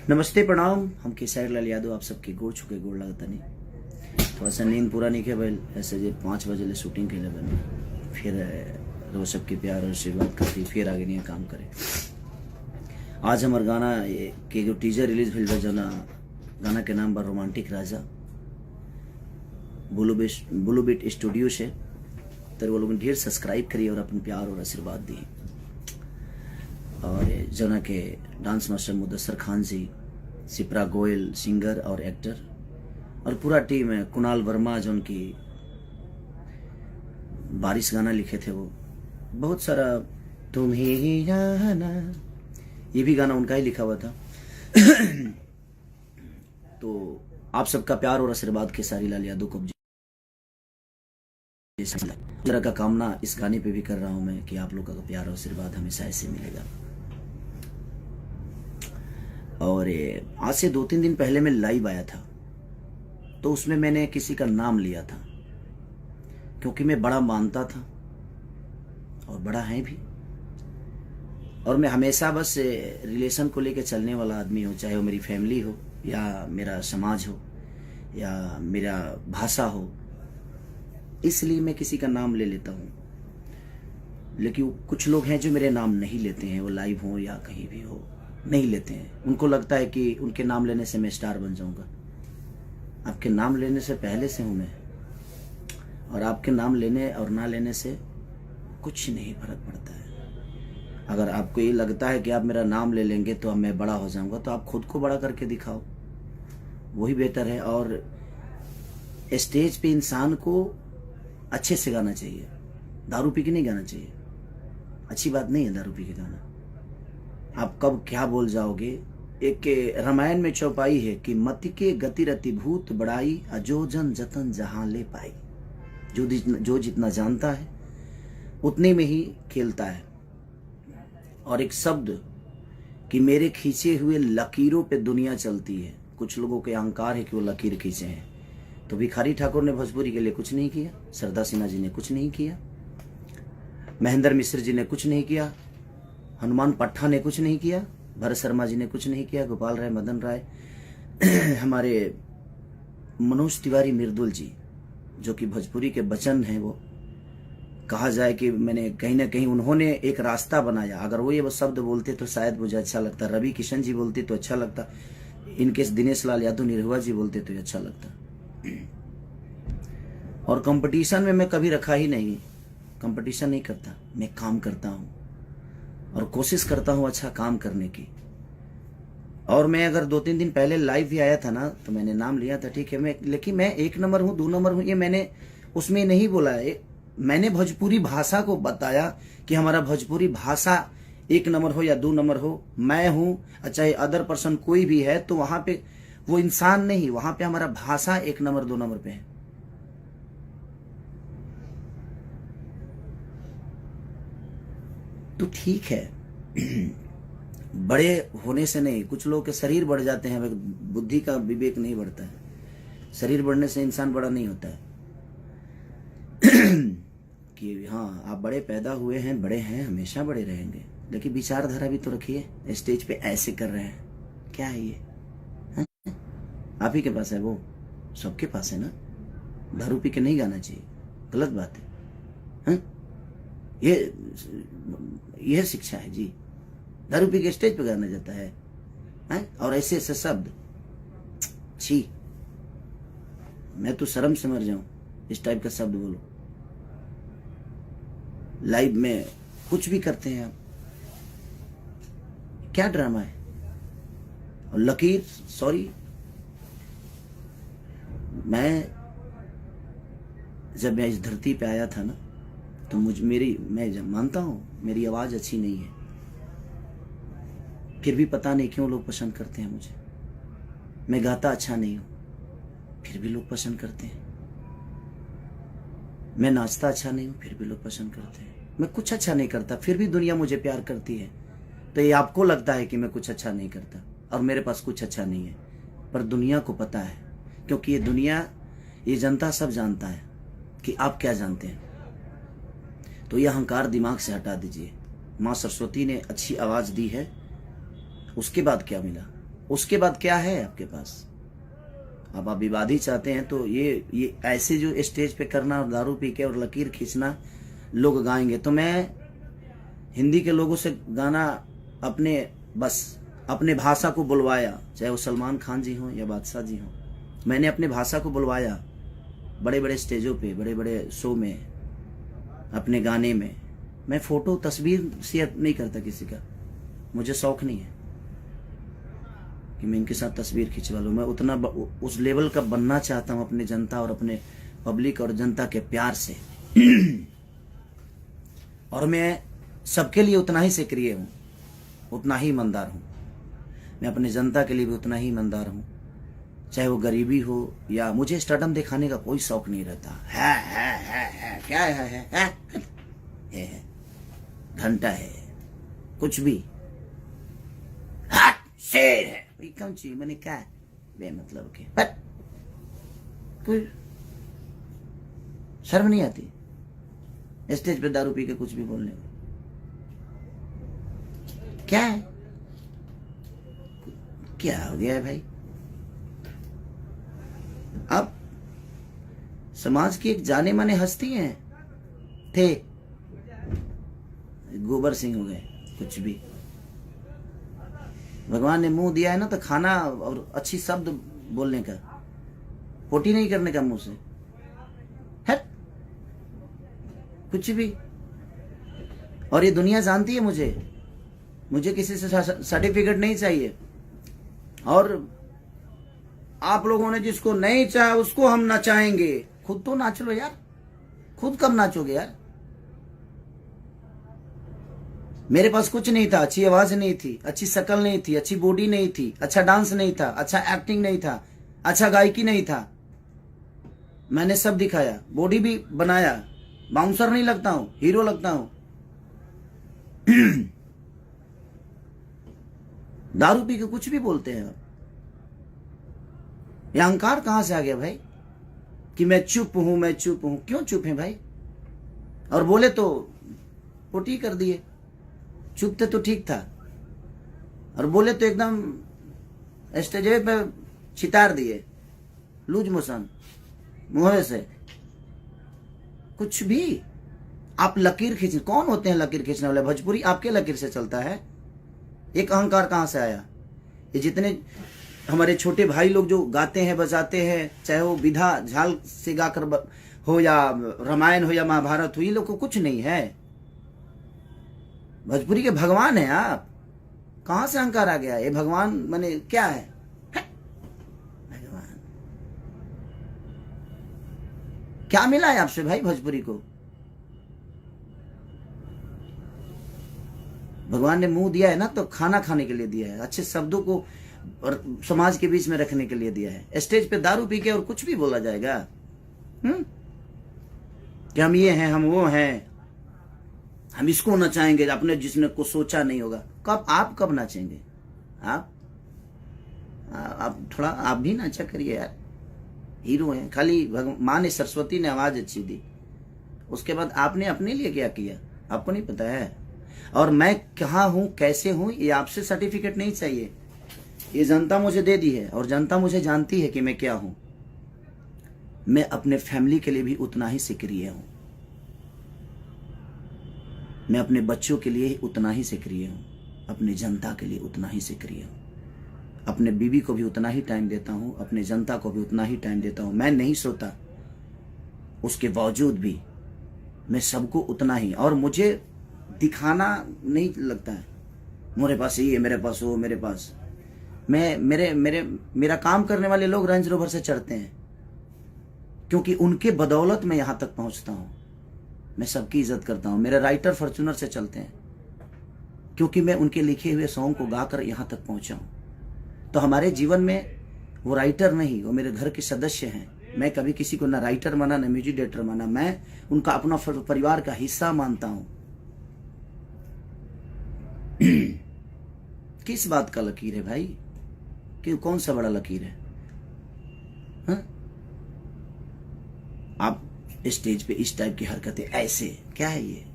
नमस्ते प्रणाम। हम केसरी लाल यादव आप सबके गोड़ छुके गोड़ लगता नहीं। थोड़ा सा नींद पूरा नहीं किया भाई, ऐसे जे 5 बजे ले शूटिंग के लिए बने, फिर रोज सबके प्यार और आशीर्वाद करती फिर आगे नहीं काम करे। आज हमारे गाना के जो टीजर रिलीज भइल बा, जना गाना के नाम बा रोमांटिक राजा। ब्लू बीट स्टूडियो से तर वो लोग ढेर सब्सक्राइब करिए और अपन प्यार और आशीर्वाद दिए। और जना के डांस मास्टर मुदस्सर खान जी, सिप्रा गोयल सिंगर और एक्टर, और पूरा टीम है। कुणाल वर्मा जो उनकी बारिश गाना लिखे थे, वो बहुत सारा तुम ही जाना, ये भी गाना उनका ही लिखा हुआ था। तो आप सबका प्यार और आशीर्वाद केसरी लाल यादव को तरह का कामना इस गाने पे भी कर रहा हूं मैं कि आप लोगों का प्यार और आशीर्वाद हमेशा ऐसे मिलेगा। और आज से 2-3 दिन पहले मैं लाइव आया था, तो उसमें मैंने किसी का नाम लिया था क्योंकि मैं बड़ा मानता था और बड़ा है भी। और मैं हमेशा बस रिलेशन को लेकर चलने वाला आदमी हूँ, चाहे वो मेरी फैमिली हो या मेरा समाज हो या मेरा भाषा हो, इसलिए मैं किसी का नाम ले लेता हूँ। लेकिन कुछ लोग हैं जो मेरे नाम नहीं लेते हैं, वो लाइव हो या कहीं भी हो नहीं लेते हैं। उनको लगता है कि उनके नाम लेने से मैं स्टार बन जाऊंगा। आपके नाम लेने से पहले से हूं मैं, और आपके नाम लेने और ना लेने से कुछ नहीं फर्क पड़ता है। अगर आपको ये लगता है कि आप मेरा नाम ले लेंगे तो अब मैं बड़ा हो जाऊंगा, तो आप खुद को बड़ा करके दिखाओ, वही बेहतर है। और स्टेज पे इंसान को अच्छे से गाना चाहिए, दारू पी के नहीं गाना चाहिए। अच्छी बात नहीं है दारू पी के गाना। आप कब क्या बोल जाओगे। एक रामायण में चौपाई है कि मति के गति रति भूत बड़ाई, अजो जन जतन जहां ले पाई। जो जितना जानता है उतने में ही खेलता है। और एक शब्द कि मेरे खींचे हुए लकीरों पे दुनिया चलती है। कुछ लोगों के अहंकार है कि वो लकीर खींचे हैं, तो भिखारी ठाकुर ने भोजपुरी के लिए कुछ नहीं किया, सरदा सिन्हा जी ने कुछ नहीं किया, महेंद्र मिश्र जी ने कुछ नहीं किया, हनुमान पट्टा ने कुछ नहीं किया, भरत शर्मा जी ने कुछ नहीं किया, गोपाल राय, मदन राय, हमारे मनोज तिवारी मिर्दुल जी जो कि भोजपुरी के बचन हैं, वो कहा जाए कि मैंने कहीं ना कहीं उन्होंने एक रास्ता बनाया। अगर वो ये शब्द बोलते तो शायद मुझे अच्छा लगता, रवि किशन जी बोलते तो अच्छा लगता, इनके दिनेश लाल यादव निरहुआ जी बोलते तो अच्छा लगता। और कंपटीशन में मैं कभी रखा ही नहीं, कंपटीशन नहीं करता, मैं काम करता हूं और कोशिश करता हूं अच्छा काम करने की। और मैं अगर 2-3 दिन पहले लाइव भी आया था ना, तो मैंने नाम लिया था, ठीक है, लेकिन मैं 1 नंबर हूं 2 नंबर हूं ये मैंने उसमें नहीं बोला है। मैंने भोजपुरी भाषा को बताया कि हमारा भोजपुरी भाषा 1 नंबर हो या 2 नंबर हो, मैं हूं चाहे अदर पर्सन कोई भी है, तो वहां पे वो इंसान नहीं, वहां पे हमारा भाषा 1 नंबर 2 नंबर पे है। तो ठीक है, बड़े होने से नहीं, कुछ लोगों के शरीर बढ़ जाते हैं, बुद्धि का विवेक नहीं बढ़ता है। शरीर बढ़ने से इंसान बड़ा नहीं होता है। कि हाँ आप बड़े पैदा हुए हैं, बड़े हैं, हमेशा बड़े रहेंगे, लेकिन विचारधारा भी तो रखिए। स्टेज पे ऐसे कर रहे हैं, क्या है ये? है? आप ही के पास है, वो सबके पास है ना। दारू पी के नहीं गाना चाहिए, गलत बात है। यह शिक्षा है जी। दारू पी के स्टेज पे गाना जाता है, और ऐसे ऐसे शब्द, छी, मैं तो शर्म से मर जाऊं इस टाइप का शब्द बोलो। लाइव में कुछ भी करते हैं आप, क्या ड्रामा है। और लकीर, सॉरी, मैं जब मैं इस धरती पे आया था ना, तो मैं मानता हूं मेरी आवाज अच्छी नहीं है, फिर भी पता नहीं क्यों लोग पसंद करते हैं मुझे। मैं गाता अच्छा नहीं हूं, फिर भी लोग पसंद करते हैं। मैं नाचता अच्छा नहीं हूं, फिर भी लोग पसंद करते हैं। मैं कुछ अच्छा नहीं करता, फिर भी दुनिया मुझे प्यार करती है। तो ये आपको लगता है कि मैं कुछ अच्छा नहीं करता और मेरे पास कुछ अच्छा नहीं है, पर दुनिया को पता है, क्योंकि ये दुनिया, ये जनता सब जानता है कि आप क्या जानते हैं। तो यह अहंकार दिमाग से हटा दीजिए। माँ सरस्वती ने अच्छी आवाज दी है, उसके बाद क्या मिला? उसके बाद क्या है आपके पास? अब आप विवादी चाहते हैं तो ये ऐसे जो स्टेज पे करना और दारू पी के और लकीर खींचना लोग गाएंगे, तो मैं हिंदी के लोगों से गाना अपने भाषा को बुलवाया, चाहे वो सलमान खान जी हों या बादशाह जी हों। मैंने अपने भाषा को बुलवाया बड़े बड़े स्टेजों पे, बड़े बड़े शो में, अपने गाने में। मैं फोटो तस्वीर शेयर नहीं करता किसी का, मुझे शौक नहीं है कि मैं इनके साथ तस्वीर खिंचवा लूँ। मैं उतना उस लेवल का बनना चाहता हूँ अपने जनता और अपने पब्लिक और जनता के प्यार से। और मैं सबके लिए उतना ही सक्रिय हूँ, उतना ही ईमानदार हूँ। मैं अपने जनता के लिए भी उतना ही ईमानदार हूँ, चाहे वो गरीबी हो या मुझे स्टारडम दिखाने का कोई शौक नहीं रहता। है क्या है घंटा है, कुछ भी शेर है, कौन सी मैंने क्या बेमतलब के, कोई शर्म नहीं आती स्टेज पे दारू पी के कुछ भी बोलने में? क्या है, क्या हो गया है भाई? आप समाज की एक जाने माने हस्ती हैं, थे, गोबर सिंह हो गए, कुछ भी। भगवान ने मुंह दिया है ना तो खाना और अच्छी शब्द बोलने का, पोटी नहीं करने का मुंह से, है कुछ भी। और ये दुनिया जानती है मुझे किसी से सर्टिफिकेट नहीं चाहिए। और आप लोगों ने जिसको नहीं चाहा उसको हम नचाएंगे। खुद तो नाच लो यार, खुद कब नाचोगे यार? मेरे पास कुछ नहीं था, अच्छी आवाज नहीं थी, अच्छी शक्ल नहीं थी, अच्छी बॉडी नहीं थी, अच्छा डांस नहीं था, अच्छा एक्टिंग नहीं था, अच्छा गायकी नहीं था। मैंने सब दिखाया, बॉडी भी बनाया, बाउंसर नहीं लगता हूं, हीरो लगता हूं। दारू पी के कुछ भी बोलते हैं आप। ये अहंकार कहां से आ गया भाई कि मैं चुप हूं, मैं चुप हूं? क्यों चुप है भाई? और बोले तो पोटी कर दिए, चुप थे तो ठीक था, और बोले तो एकदम स्टेज पे छितार दिए, लूज मोशन मुंह से। कुछ भी आप लकीर खींच, कौन होते हैं लकीर खींचने वाले? भोजपुरी आपके लकीर से चलता है। एक अहंकार कहां से आया? ये जितने हमारे छोटे भाई लोग जो गाते हैं बजाते हैं, चाहे वो विधा झाल से गाकर हो या रामायण हो या महाभारत हो, ये लोग को कुछ नहीं है। भोजपुरी के भगवान है आप। कहां से अहंकार आ गया? ये भगवान माने क्या है? भगवान क्या मिला है आपसे भाई भोजपुरी को? भगवान ने मुंह दिया है ना तो खाना खाने के लिए दिया है, अच्छे शब्दों को और समाज के बीच में रखने के लिए दिया है। स्टेज पे दारू पी के और कुछ भी बोला जाएगा कि हम ये हैं, हम वो हैं, हम इसको नचाएंगे, अपने जिसने को सोचा नहीं होगा। कब नाचेंगे आप थोड़ा आप भी नाचा करिए यार, हीरो हैं। खाली माँ ने, सरस्वती ने आवाज अच्छी दी, उसके बाद आपने अपने लिए क्या किया आपको नहीं पता है। और मैं कहाँ हूं, कैसे हूं, ये आपसे सर्टिफिकेट नहीं चाहिए, ये जनता मुझे दे दी है और जनता मुझे जानती है कि मैं क्या हूं। मैं अपने फैमिली के लिए भी उतना ही सक्रिय हूं, मैं अपने बच्चों के लिए उतना ही सक्रिय हूं, अपने जनता के लिए उतना ही सक्रिय हूं, अपने बीवी को भी उतना ही टाइम देता हूं, अपने जनता को भी उतना ही टाइम देता हूं। मैं नहीं सोता, उसके बावजूद भी मैं सबको उतना ही, और मुझे दिखाना नहीं लगता है मेरे पास ये, मेरे पास वो, मेरे पास मेरा काम करने वाले लोग रेंज रोवर से चढ़ते हैं क्योंकि उनके बदौलत मैं यहां तक पहुंचता हूं। मैं सबकी इज्जत करता हूं। मेरे राइटर फॉर्च्यूनर से चलते हैं क्योंकि मैं उनके लिखे हुए सॉन्ग को गाकर यहां तक पहुंचा हूं। तो हमारे जीवन में वो राइटर नहीं, वो मेरे घर के सदस्य हैं। मैं कभी किसी को ना राइटर माना ना म्यूजिक डायरेक्टर माना, मैं उनका अपना परिवार का हिस्सा मानता हूं। किस बात का लकीर है भाई? कि कौन सा बड़ा लकीर है? हा? आप स्टेज पे इस टाइप की हरकतें, ऐसे क्या है ये?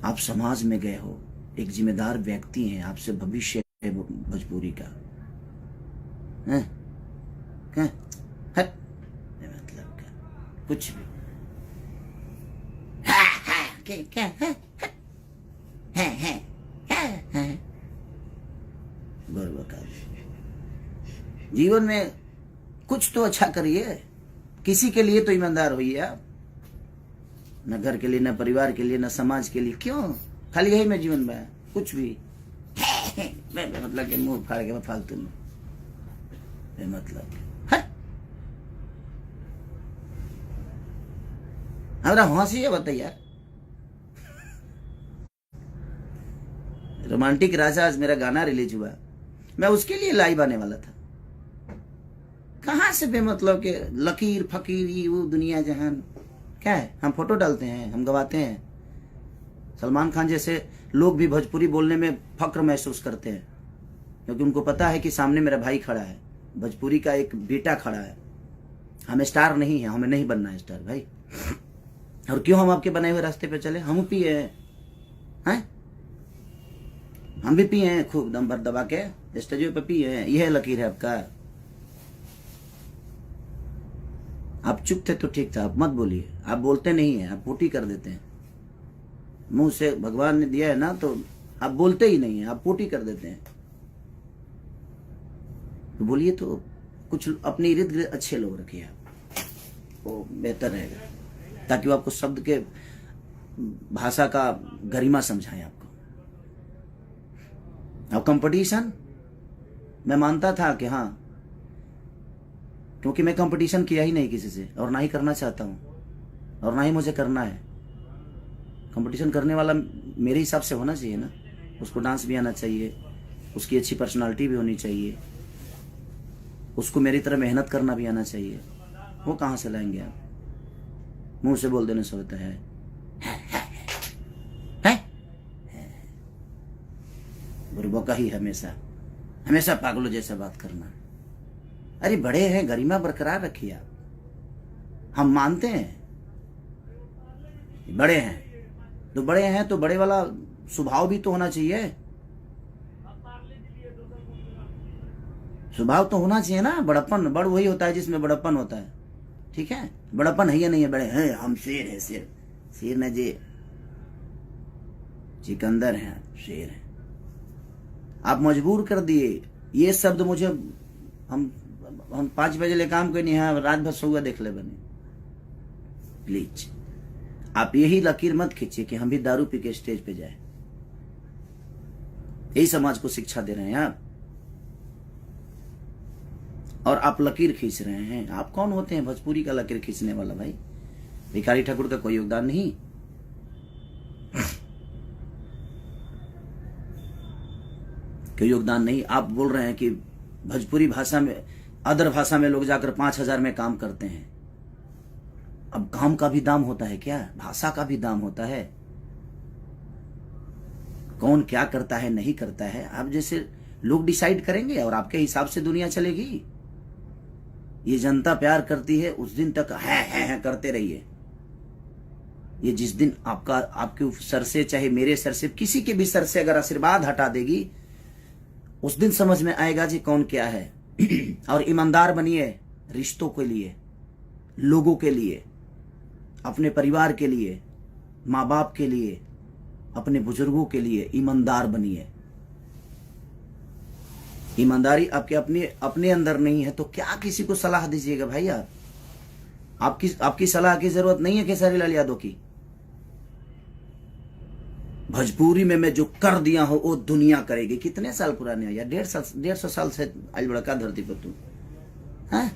आप समाज में गए हो, एक जिम्मेदार व्यक्ति हैं, आपसे भविष्य भोजपुरी का है क्या है मतलब क्या कुछ भी क्या है बरबका। जीवन में कुछ तो अच्छा करिए, किसी के लिए तो ईमानदार होइए आप, न घर के लिए, न परिवार के लिए, न समाज के लिए। क्यों खाली यही में जीवन में कुछ भी मतलब के मुंह फाड़ के फालतू में मतलब हमारा हंसी है बताइए। रोमांटिक राजा आज मेरा गाना रिलीज हुआ, मैं उसके लिए लाइव आने वाला था। कहां से बेमतलब के लकीर फकीर वो दुनिया जहान क्या है। हम फोटो डालते हैं, हम गवाते हैं। सलमान खान जैसे लोग भी भोजपुरी बोलने में फक्र महसूस करते हैं, क्योंकि उनको पता है कि सामने मेरा भाई खड़ा है, भोजपुरी का एक बेटा खड़ा है। हम स्टार नहीं है, हमें नहीं बनना है स्टार भाई। और क्यों हम आपके बनाए हुए रास्ते पे चले। हम पिए हैं, हम भी पिए हैं खूब दम भर दबा के स्टेज पे पिए हैं। यह लकीर है आपका। आप चुप थे तो ठीक था, आप मत बोलिए। आप बोलते नहीं है, आप पोटी कर देते हैं। मुंह से भगवान ने दिया है ना, तो आप बोलते ही नहीं है, आप पोटी कर देते हैं। तो बोलिए तो कुछ अपने इर्द गिर्द अच्छे लोग रखिए आप, वो बेहतर रहेगा, ताकि वो आपको शब्द के भाषा का गरिमा समझाएं आपको। अब कंपटीशन मैं मानता था कि हाँ, क्योंकि मैं कंपटीशन किया ही नहीं किसी से, और ना ही करना चाहता हूं, और ना ही मुझे करना है। कंपटीशन करने वाला मेरे हिसाब से होना चाहिए ना, उसको डांस भी आना चाहिए, उसकी अच्छी पर्सनालिटी भी होनी चाहिए, उसको मेरी तरह मेहनत करना भी आना चाहिए। वो कहाँ से लाएंगे आप। मुंह से बोल देने से होता है। बुरबका ही हमेशा हमेशा पागलों जैसा बात करना। अरे बड़े हैं, गरिमा बरकरार रखिए आप। हम मानते हैं बड़े हैं, तो बड़े हैं तो बड़े वाला स्वभाव भी तो होना चाहिए। स्वभाव तो होना चाहिए ना। बड़प्पन, बड़ वही होता है जिसमें बड़प्पन होता है। ठीक है, बड़प्पन है या नहीं है। बड़े हैं, हम शेर है, शेर शेर न जी, सिकंदर हैं, शेर है। आप मजबूर कर दिए ये शब्द मुझे। हम 5 बजे ले काम कोई नहीं है, रात भर सोगा देख ले बने। प्लीज आप यही लकीर मत खींचिए कि हम भी दारू पी के स्टेज पे जाए। यही समाज को शिक्षा दे रहे हैं आप, और आप लकीर खींच रहे हैं। आप कौन होते हैं भोजपुरी का लकीर खींचने वाला भाई। भिखारी ठाकुर का कोई योगदान नहीं। कोई योगदान नहीं। आप बोल रहे हैं कि भोजपुरी भाषा में, अदर भाषा में लोग जाकर 5,000 में काम करते हैं। अब काम का भी दाम होता है क्या? भाषा का भी दाम होता है। कौन क्या करता है नहीं करता है, आप जैसे लोग डिसाइड करेंगे और आपके हिसाब से दुनिया चलेगी। ये जनता प्यार करती है उस दिन तक है करते रहिए। ये जिस दिन आपके सर से, चाहे मेरे सर से, किसी के भी सर से अगर आशीर्वाद हटा देगी, उस दिन समझ में आएगा जी कौन क्या है। और ईमानदार बनिए रिश्तों के लिए, लोगों के लिए, अपने परिवार के लिए, माँ बाप के लिए, अपने बुजुर्गों के लिए ईमानदार बनिए। ईमानदारी आपके अपने अंदर नहीं है तो क्या किसी को सलाह दीजिएगा भाई। आपकी सलाह की जरूरत नहीं है खेसारी लाल यादव की। भोजपुरी में मैं जो कर दिया हूं वो दुनिया करेगी। कितने साल पुराने हो यार? 150 साल से आज बड़का धरती पर तू है।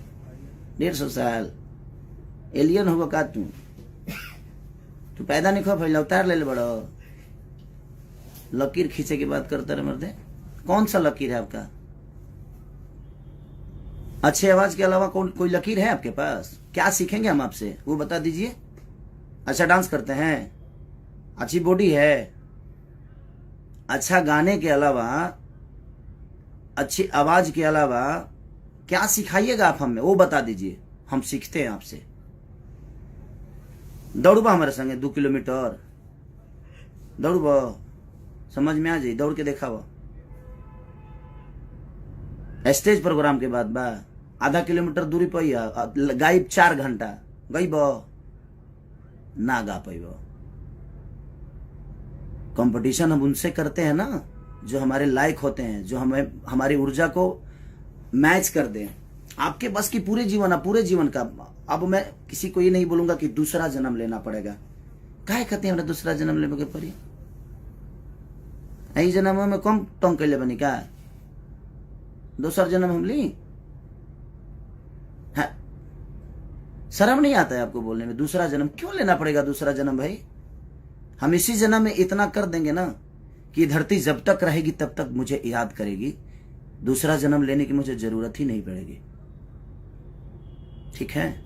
150 साल एलियन होगा का तू पैदा नहीं खो फैला उतार ले बड़ो। लकीर खींचे की बात करते रहे मर्दे। कौन सा लकीर है आपका? अच्छे आवाज के अलावा कोई लकीर है आपके पास? क्या सीखेंगे हम आपसे वो बता दीजिए। अच्छा डांस करते हैं, अच्छी बॉडी है, अच्छा गाने के अलावा, अच्छी आवाज के अलावा क्या सिखाइएगा आप हमें वो बता दीजिए। हम सीखते हैं आपसे। दौड़बा हमारे संगे 2 किलोमीटर दौड़बा, समझ में आ जाए, दौड़ के देखा स्टेज प्रोग्राम के बाद बा आधा किलोमीटर दूरी पर गायब 4 घंटा गई ना गा पैब। कंपटीशन हम उनसे करते हैं ना जो हमारे लायक होते हैं, जो हमें हमारी ऊर्जा को मैच कर दें। आपके बस की पूरे जीवन का। अब मैं किसी को ये नहीं बोलूंगा कि दूसरा जन्म लेना पड़ेगा। काहे कहते हैं हमरा दूसरा जन्म लेने के पड़ी? यही जन्म में कम टंग कैले बनी का दूसरा जन्म हम ली? हाँ, शर्म नहीं आता है आपको बोलने में? दूसरा जन्म क्यों लेना पड़ेगा? दूसरा जन्म भाई हम इसी जन्म में इतना कर देंगे ना कि धरती जब तक रहेगी तब तक मुझे याद करेगी। दूसरा जन्म लेने की मुझे जरूरत ही नहीं पड़ेगी। ठीक है,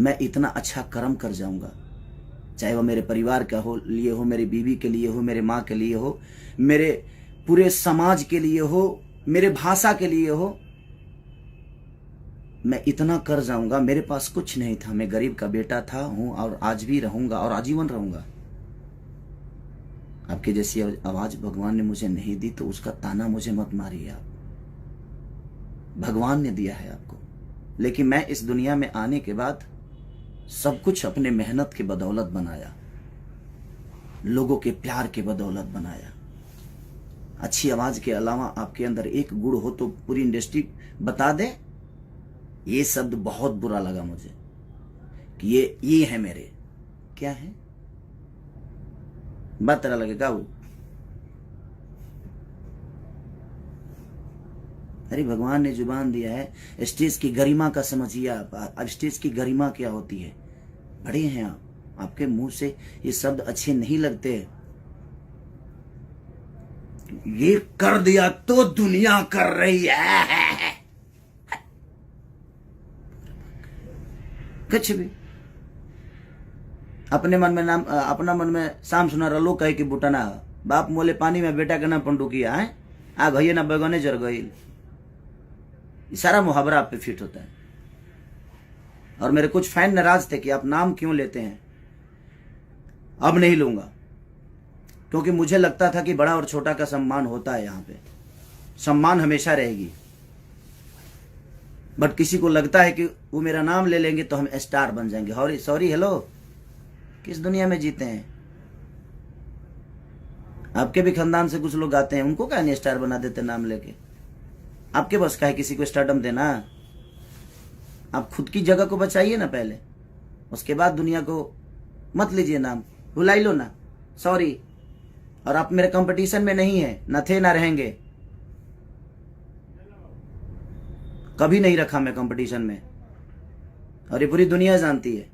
मैं इतना अच्छा कर्म कर जाऊंगा, चाहे वो मेरे परिवार का हो लिए हो, मेरी बीवी के लिए हो, मेरे माँ के लिए हो, मेरे पूरे समाज के लिए हो, मेरे भाषा के लिए हो। मैं इतना कर जाऊंगा। मेरे पास कुछ नहीं था, मैं गरीब का बेटा था, हूं और आज भी रहूंगा और आजीवन रहूंगा। आपके जैसी आवाज भगवान ने मुझे नहीं दी तो उसका ताना मुझे मत मारिए आप। भगवान ने दिया है आपको। लेकिन मैं इस दुनिया में आने के बाद सब कुछ अपने मेहनत के बदौलत बनाया, लोगों के प्यार के बदौलत बनाया। अच्छी आवाज के अलावा आपके अंदर एक गुण हो तो पूरी इंडस्ट्री बता दे। ये शब्द बहुत बुरा लगा मुझे कि ये है मेरे। क्या है? बात तरह लगेगा वो। अरे भगवान ने जुबान दिया है, स्टेज की गरिमा का समझिए आप। अब स्टेज की गरिमा क्या होती है? बड़े हैं आप, आपके मुंह से ये शब्द अच्छे नहीं लगते। ये कर दिया तो दुनिया कर रही है। कुछ भी अपने मन में नाम, अपना मन में शाम सुना रलो कहे कि बुटना बाप मोले पानी में बेटा के नाम पंडुकिया है आ गई ना बैगने जर गई। सारा मुहावरा आप पे फिट होता है। और मेरे कुछ फैन नाराज थे कि आप नाम क्यों लेते हैं। अब नहीं लूंगा, क्योंकि मुझे लगता था कि बड़ा और छोटा का सम्मान होता है। यहाँ पे सम्मान हमेशा रहेगी। बट किसी को लगता है कि वो मेरा नाम ले लेंगे तो हम स्टार बन जाएंगे। सॉरी हेलो, किस दुनिया में जीते हैं? आपके भी खानदान से कुछ लोग आते हैं, उनको क्या नहीं स्टार बना देते नाम लेके? आपके बस का है किसी को स्टारडम देना? आप खुद की जगह को बचाइए ना पहले, उसके बाद दुनिया को मत लीजिए नाम, भुलाई लो ना। सॉरी। और आप मेरे कंपटीशन में नहीं है, न थे ना रहेंगे। कभी नहीं रखा मैं कंपटीशन में, और ये पूरी दुनिया जानती है।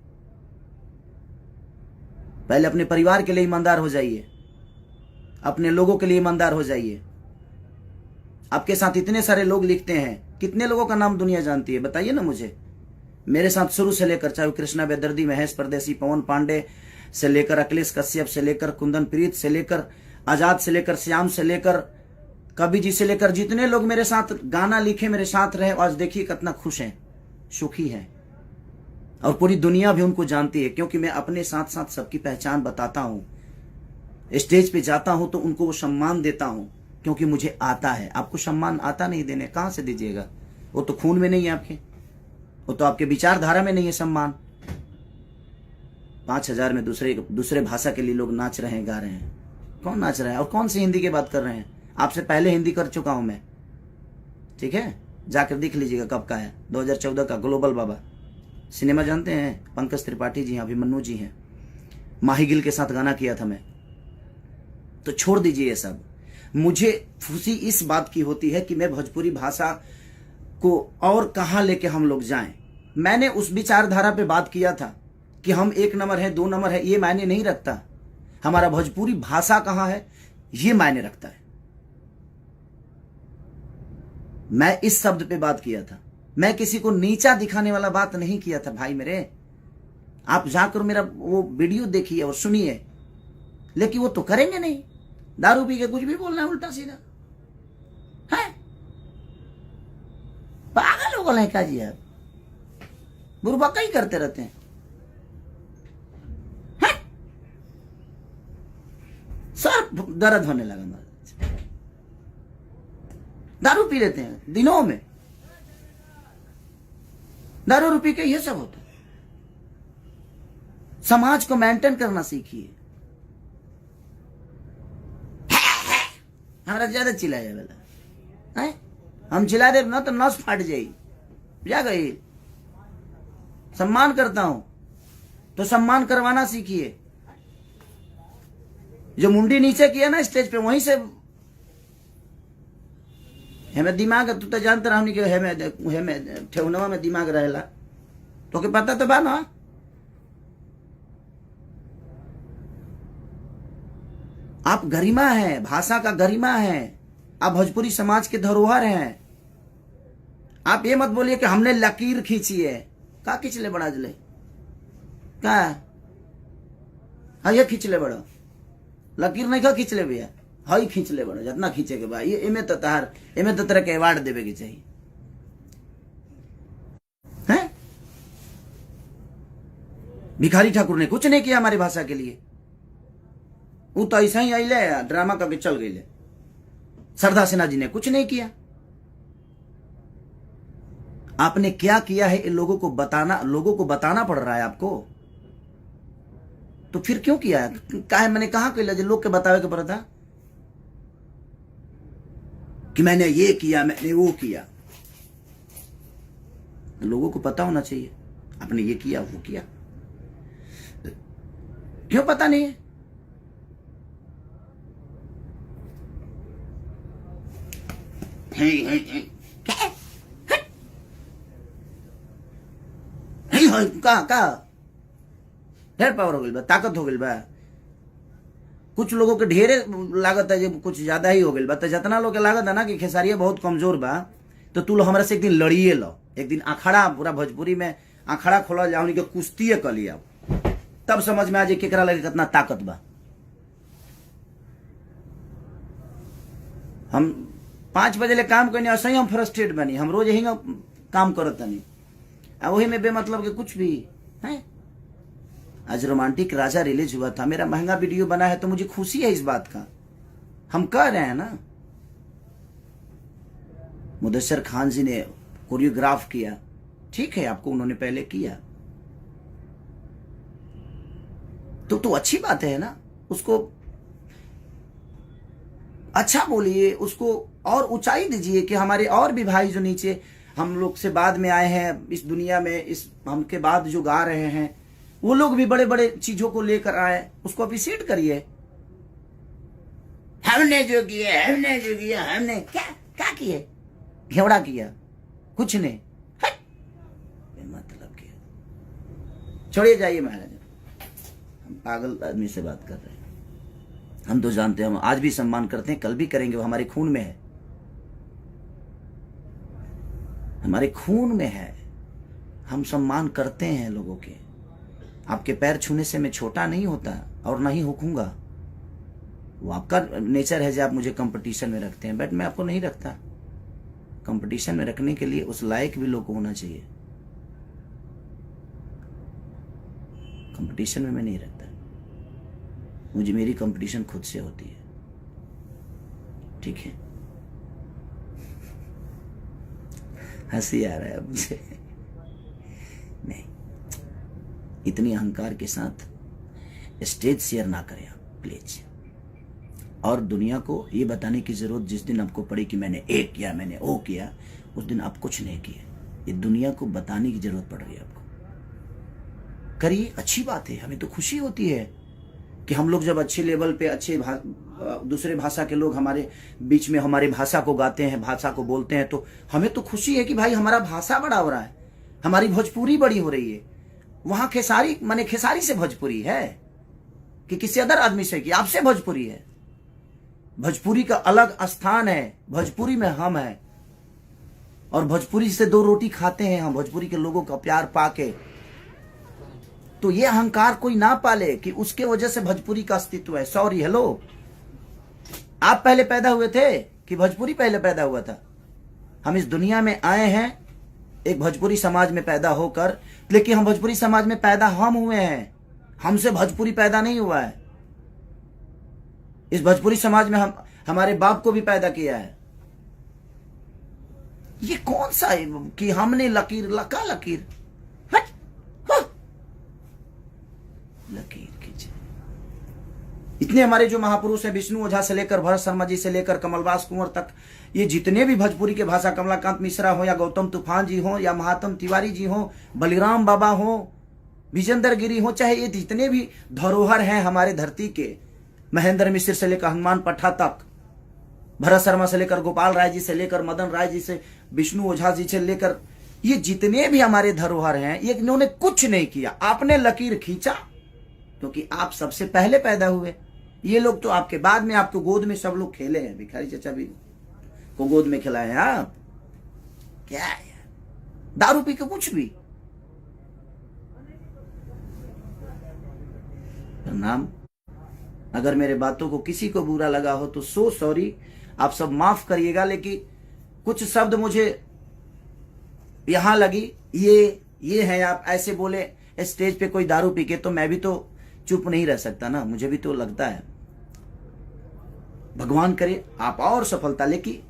पहले अपने परिवार के लिए ईमानदार हो जाइए, अपने लोगों के लिए ईमानदार हो जाइए। आपके साथ इतने सारे लोग लिखते हैं, कितने लोगों का नाम दुनिया जानती है बताइए ना मुझे। मेरे साथ शुरू से लेकर, चाहे कृष्णा बेदर्दी, महेश परदेसी, पवन पांडे से लेकर अखिलेश कश्यप से लेकर कुंदन प्रीत से लेकर आजाद से लेकर श्याम से लेकर कवि जी से लेकर, जितने लोग मेरे साथ गाना लिखे, मेरे साथ रहे, आज देखिए कितना खुश हैं, सुखी हैं। और पूरी दुनिया भी उनको जानती है, क्योंकि मैं अपने साथ साथ सबकी पहचान बताता हूं। स्टेज पे जाता हूं तो उनको वो सम्मान देता हूं, क्योंकि मुझे आता है। आपको सम्मान आता नहीं देने, कहां से दीजिएगा? वो तो खून में नहीं है आपके, वो तो आपके विचारधारा में नहीं है सम्मान। 5000 में दूसरे भाषा के लिए लोग नाच रहे हैं, गा रहे हैं। कौन नाच रहा है? और कौन सी हिंदी की बात कर रहे हैं? आपसे पहले हिंदी कर चुका हूं मैं, ठीक है? जाकर देख लीजिएगा कब का है, 2014 का। ग्लोबल बाबा सिनेमा जानते हैं? पंकज त्रिपाठी जी हैं, अभिमन्यु जी हैं, माही गिल के साथ गाना किया था मैं। तो छोड़ दीजिए ये सब। मुझे खुशी इस बात की होती है कि मैं भोजपुरी भाषा को और कहां लेके हम लोग जाएं। मैंने उस विचारधारा पे बात किया था कि हम 1 नंबर है, 2 नंबर है, ये मायने नहीं रखता। हमारा भोजपुरी भाषा कहां है ये मायने रखता है। मैं इस शब्द पे बात किया था। मैं किसी को नीचा दिखाने वाला बात नहीं किया था भाई मेरे। आप जाकर मेरा वो वीडियो देखिए और सुनिए, लेकिन वो तो करेंगे नहीं। दारू पी के कुछ भी बोलना है उल्टा सीधा है। पागल हो गए क्या जी आप? बुरबका ही करते रहते हैं। सर दर्द होने लगा मेरा। दारू पी लेते हैं दिनों में, दारू पी के ये सब होता है। समाज को मेंटेन करना सीखिए। हमारा ज्यादा चिल्लाया वाला है, हम चिल्ला दे ना तो नस फाट जाई। क्या गई, सम्मान करता हूं तो सम्मान करवाना सीखिए। जो मुंडी नीचे किया ना स्टेज पे, वहीं से हमें दिमाग, तू तो जानते रहा कि हमें ठेहुनवा में दिमाग रहेला, तो के पता तो बा ना। आप गरिमा है, भाषा का गरिमा है, आप भोजपुरी समाज के धरोहर हैं। आप ये मत बोलिए कि हमने लकीर खींची है। का खींच ले बड़ा जले का, हाँ ये खींच ले बड़ा, लकीर नहीं का खींच ले भैया, हई खींच ले बड़ा, जितना खींचे के भाई। एमे तो तरह के अवार्ड देवे के चाहिए हैं। भिखारी ठाकुर ने कुछ नहीं किया हमारी भाषा के लिए, वो तो ऐसा ही आइले ड्रामा करके चल गई। सरदार सिन्हा जी ने कुछ नहीं किया। आपने क्या किया है, लोगों को बताना पड़ रहा है आपको, तो फिर क्यों किया है? काहे मैंने कहा कि लोग के बतावे के पड़ा था कि मैंने ये किया, मैंने वो किया। लोगों को पता होना चाहिए आपने ये किया वो किया। क्यों पता नहीं है? का ढेर पावर हो गई बा, ताकत हो गई बा। कुछ लोगों के ढेरे लागत है, जब कुछ ज्यादा ही हो गई बा। तो जितना लोग के लागत है ना कि खेसारिया बहुत कमजोर बा, तो तू लोग हमारे से एक दिन लड़िए लो। एक दिन अखाड़ा, पूरा भोजपुरी में अखाड़ा खोला जाओ, उनके कुश्ती कर लिया, तब समझ में आ जाए केकरा लगे कितना ताकत बा। हम 5 बजे ले काम करनी, ऐसे ही हम फ्रस्ट्रेट बनी। हम रोज यही काम करत नहीं, वही में बेमतलब के कुछ भी है। आज रोमांटिक राजा रिलीज हुआ था, मेरा महंगा वीडियो बना है, तो मुझे खुशी है इस बात का। हम कह रहे हैं ना, मुदस्सर खान जी ने कोरियोग्राफ किया, ठीक है, आपको उन्होंने पहले किया तो अच्छी बात है ना। उसको अच्छा बोलिए, उसको और ऊंचाई दीजिए कि हमारे और भी भाई जो नीचे हम लोग से बाद में आए हैं इस दुनिया में, इस हमके बाद जो गा रहे हैं, वो लोग भी बड़े बड़े चीजों को लेकर आए, उसको अप्रिशिएट करिए। हमने जो किया हमने क्या किए, घेवड़ा किया, कुछ नहीं, मतलब किया। छोड़िए, जाइए महाराज, हम पागल आदमी से बात कर रहे हैं। हम तो जानते हैं, हम आज भी सम्मान करते हैं, कल भी करेंगे, वो हमारे खून में है, हमारे खून में है। हम सम्मान करते हैं लोगों के। आपके पैर छूने से मैं छोटा नहीं होता और ना ही होऊंगा। वो आपका नेचर है जो आप मुझे कंपटीशन में रखते हैं, बट मैं आपको नहीं रखता। कंपटीशन में रखने के लिए उस लायक भी लोग होना चाहिए। कंपटीशन में मैं नहीं रखता, मुझे मेरी कंपटीशन खुद से होती है, ठीक है। हंसी आ रहा है मुझे। नहीं, इतनी अहंकार के साथ स्टेज शेयर ना करें आप प्लीज। और दुनिया को ये बताने की जरूरत जिस दिन आपको पड़ी कि मैंने ये किया, मैंने वो किया, उस दिन आप कुछ नहीं किए। ये दुनिया को बताने की जरूरत पड़ रही है आपको। करिए, अच्छी बात है, हमें तो खुशी होती है कि हम लोग जब अच्छे लेवल पे, अच्छे दूसरे भाषा के लोग हमारे बीच में हमारी भाषा को गाते हैं, भाषा को बोलते हैं, तो हमें तो खुशी है कि भाई हमारा भाषा बड़ा हो रहा है, हमारी भोजपुरी बड़ी हो रही है। वहां खेसारी माने खेसारी से भोजपुरी है कि किसी अदर आदमी से, कि आपसे भोजपुरी है। भोजपुरी का अलग स्थान है, भोजपुरी में हम है, और भोजपुरी से 2 रोटी खाते हैं हम, भोजपुरी के लोगों का प्यार पाके। तो ये अहंकार कोई ना पाले कि उसके वजह से भोजपुरी का अस्तित्व है। सॉरी, हेलो, आप पहले पैदा हुए थे कि भोजपुरी पहले पैदा हुआ था? हम इस दुनिया में आए हैं एक भोजपुरी समाज में पैदा होकर, लेकिन हम भोजपुरी समाज में पैदा हम हुए हैं, हमसे भोजपुरी पैदा नहीं हुआ है। इस भोजपुरी समाज में हम हमारे बाप को भी पैदा किया है, ये कौन सा है कि हमने लकीर लका लकीर, हट, हाँ। लकीर खींचे। इतने हमारे जो महापुरुष हैं, विष्णु ओझा से लेकर भरत शर्मा जी से लेकर कमलवास कुंवर तक, ये जितने भी भोजपुरी के भाषा, कमलाकांत मिश्रा हो या गौतम तूफान जी हो या महात्म तिवारी जी हो, बलिराम बाबा हो, विजेंद्र गिरी हो, चाहे ये जितने भी धरोहर हैं हमारे धरती के, महेंद्र मिश्र से लेकर हनुमान पट्टा तक, भरत शर्मा से लेकर गोपाल राय जी से लेकर मदन राय जी से विष्णु ओझा जी से लेकर, ये जितने भी हमारे धरोहर हैं, ये इन्होंने कुछ नहीं किया। आपने लकीर खींचा क्योंकि आप सबसे पहले पैदा हुए। ये लोग तो आपके बाद में, आपको गोद में सब लोग खेले हैं। भिखारी चचा भी को गोद में खिलाए हैं आप। क्या है दारू पी के कुछ भी। नाम, अगर मेरे बातों को किसी को बुरा लगा हो तो सो सॉरी, आप सब माफ करिएगा। लेकिन कुछ शब्द मुझे यहां लगी, ये है, आप ऐसे बोले स्टेज पे कोई दारू पी के, तो मैं भी तो चुप नहीं रह सकता ना, मुझे भी तो लगता है। भगवान करे आप और सफलता, लेकिन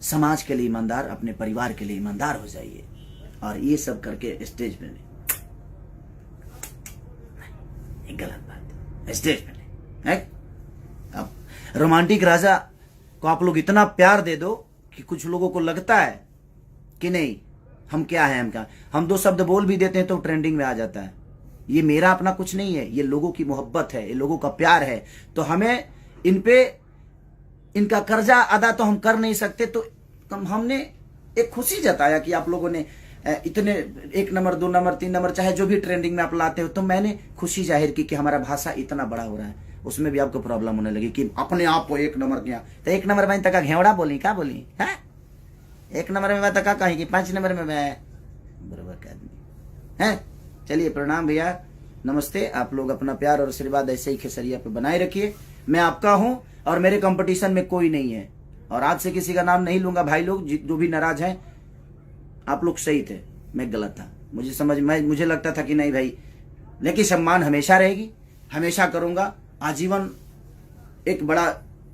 समाज के लिए ईमानदार, अपने परिवार के लिए ईमानदार हो जाइए। और ये सब करके स्टेज पे नहीं, गलत बात है। स्टेज पे नहीं है। अब रोमांटिक राजा को आप लोग इतना प्यार दे दो कि कुछ लोगों को लगता है कि नहीं हम क्या है, हम क्या, हम दो शब्द बोल भी देते हैं तो ट्रेंडिंग में आ जाता है। ये मेरा अपना कुछ नहीं है, ये लोगों की मोहब्बत है, ये लोगों का प्यार है। तो हमें इन पे इनका कर्जा अदा तो हम कर नहीं सकते, तो हमने एक खुशी जताया कि आप लोगों ने इतने 1 नंबर 2 नंबर 3 नंबर चाहे जो भी ट्रेंडिंग में आप लाते हो, तो मैंने खुशी जाहिर की कि हमारा भाषा इतना बड़ा हो रहा है। उसमें भी आपको प्रॉब्लम होने लगी कि अपने आप को 1 नंबर किया, तो 1 नंबर में तक घेवड़ा बोली, क्या बोली है, 1 नंबर में मैं तक कहीं कि 5 नंबर में मैं बराबर का आदमी है। चलिए प्रणाम भैया, नमस्ते। आप लोग अपना प्यार और आशीर्वाद ऐसे ही खेसरिया पे बनाए रखिए। मैं आपका हूं और मेरे कंपटीशन में कोई नहीं है, और आज से किसी का नाम नहीं लूंगा। भाई लोग जो भी नाराज हैं, आप लोग सही थे, मैं गलत था। मुझे लगता था कि नहीं भाई, लेकिन सम्मान हमेशा रहेगी, हमेशा करूंगा आजीवन। एक बड़ा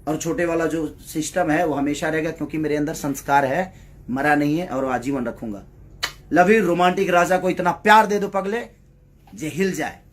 और छोटे वाला जो सिस्टम है वो हमेशा रहेगा, क्योंकि मेरे अंदर संस्कार है, मरा नहीं है, और आजीवन रखूंगा। Love you. रोमांटिक राजा को इतना प्यार दे दो पगले, जे हिल जाए।